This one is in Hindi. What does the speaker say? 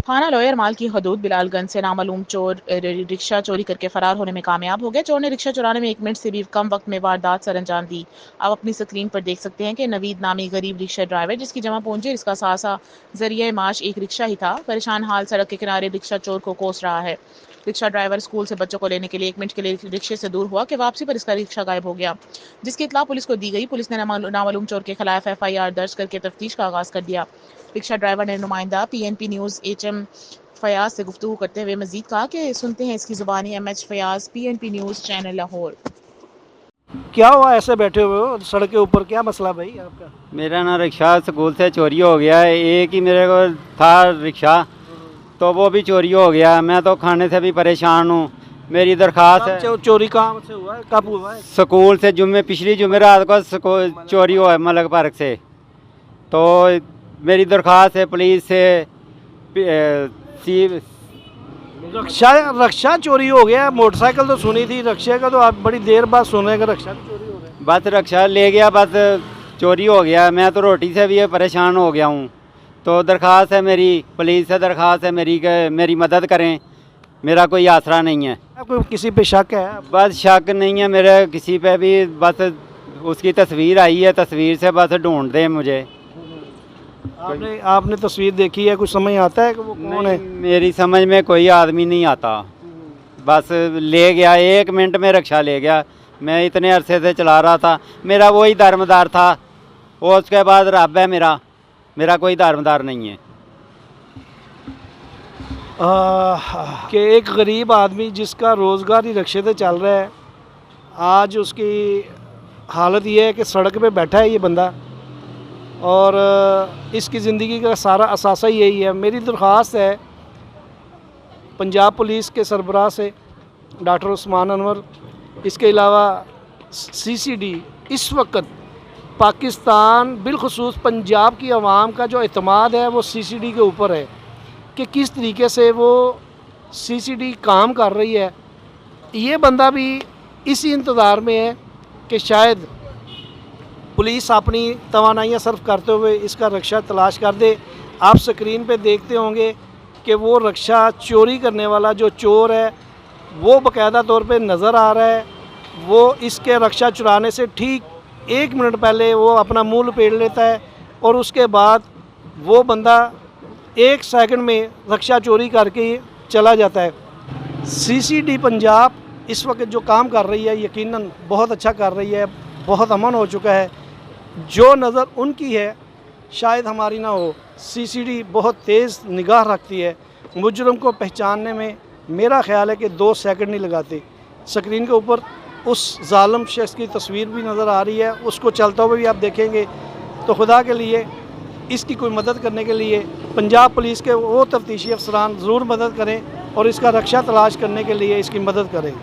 थाना लॉयर माल की हदूद बिलालगंज से नामालूम चोर रिक्शा चोरी करके फरार होने में कामयाब हो गए। चोर ने रिक्शा चुराने में 1 मिनट से भी कम वक्त में वारदात सर अंजाम दी। आप अपनी स्क्रीन पर देख सकते हैं कि नवीद नामी गरीब रिक्शा ड्राइवर जिसकी जमा पूंजी इसका सासा जरिए माश एक रिक्शा ही था, परेशान हाल सड़क के किनारे रिक्शा चोर को कोस रहा है। रिक्शा ड्राइवर स्कूल से बच्चों को लेने के लिए 1 मिनट के लिए रिक्शे से दूर हुआ कि वापसी पर इसका रिक्शा गायब हो गया, जिसकी इत्तला पुलिस को दी गई। पुलिस ने नामालूम चोर के खिलाफ FIR दर्ज करके तफ्तीश का आगाज कर दिया। रिक्शा ड्राइवर ने नुमाइंदा PNP न्यूज़ HM फयाज से गुफ्तगू करते हुए मजीद कहा कि सुनते हैं इसकी जुबानी। MH Fayaz, PNP news, channel Lahore. क्या हुआ ऐसे बैठे हुए हो सड़क के ऊपर, क्या मसला भाई आपका? मेरा ना रिक्शा स्कूल से चोरी हो गया है। एक ही मेरे को था रिक्शा, तो वो भी चोरी हो गया। मैं तो खाने से भी परेशान हूँ। मेरी दरख्वास्त है। चोरी कहाँ से हुआ है, कब हुआ है? स्कूल से पिछली जुमेरात को चोरी हुआ है मलक पार्क से। तो मेरी दरख्वास्त है पुलिस से रक्षा चोरी हो गया। मोटरसाइकिल तो सुनी थी, रक्षा का तो आप बड़ी देर बाद सुन रहे हैं कि रक्षा चोरी हो गया। बस रक्षा ले गया, बस चोरी हो गया। मैं तो रोटी से भी परेशान हो गया हूँ। तो दरख्वास्त है मेरी, पुलिस से दरख्वास्त है मेरी कि मेरी मदद करें। मेरा कोई आसरा नहीं है। आपको किसी पे शक है? बस शक नहीं है मेरे किसी पे भी, बस उसकी तस्वीर आई है, तस्वीर से बस ढूंढ दें मुझे। आपने तस्वीर देखी है, कुछ समझ आता है कि वो कौन है? मेरी समझ में कोई आदमी नहीं आता। बस ले गया, 1 मिनट में रिक्शा ले गया। मैं इतने अरसे से चला रहा था, मेरा वही दारमदार था। और उसके बाद रब है मेरा कोई दारमदार नहीं है। कि एक गरीब आदमी जिसका रोज़गार ही रिक्शे से चल रहा है, आज उसकी हालत ये है कि सड़क पे बैठा है ये बंदा, और इसकी ज़िंदगी का सारा असासा यही है। मेरी दरख्वास्त है पंजाब पुलिस के सरबराह से डॉक्टर उस्मान अनवर, इसके अलावा CCD, इस वक्त पाकिस्तान बिलखुसूस पंजाब की आवाम का जो एतमाद है वो CCD के ऊपर है कि किस तरीके से वो CCD काम कर रही है। ये बंदा भी इसी इंतज़ार में है कि शायद पुलिस अपनी तवानाइयाँ सर्व करते हुए इसका रिक्शा तलाश कर दे। आप स्क्रीन पे देखते होंगे कि वो रिक्शा चोरी करने वाला जो चोर है वो बाकायदा तौर पे नज़र आ रहा है। वो इसके रिक्शा चुराने से ठीक 1 मिनट पहले वो अपना मुँह लपेट लेता है, और उसके बाद वो बंदा 1 सेकंड में रिक्शा चोरी करके चला जाता है। CCD पंजाब इस वक्त जो काम कर रही है यकीनन बहुत अच्छा कर रही है, बहुत अमन हो चुका है। जो नज़र उनकी है शायद हमारी ना हो। CCD बहुत तेज़ निगाह रखती है। मुजरम को पहचानने में मेरा ख्याल है कि 2 सेकंड नहीं लगाते। स्क्रीन के ऊपर उस जालिम शख्स की तस्वीर भी नज़र आ रही है, उसको चलता हुआ भी आप देखेंगे। तो खुदा के लिए इसकी कोई मदद करने के लिए पंजाब पुलिस के वो तफ्तीशी अफसरान ज़रूर मदद करें और इसका रिक्शा तलाश करने के लिए इसकी मदद करें।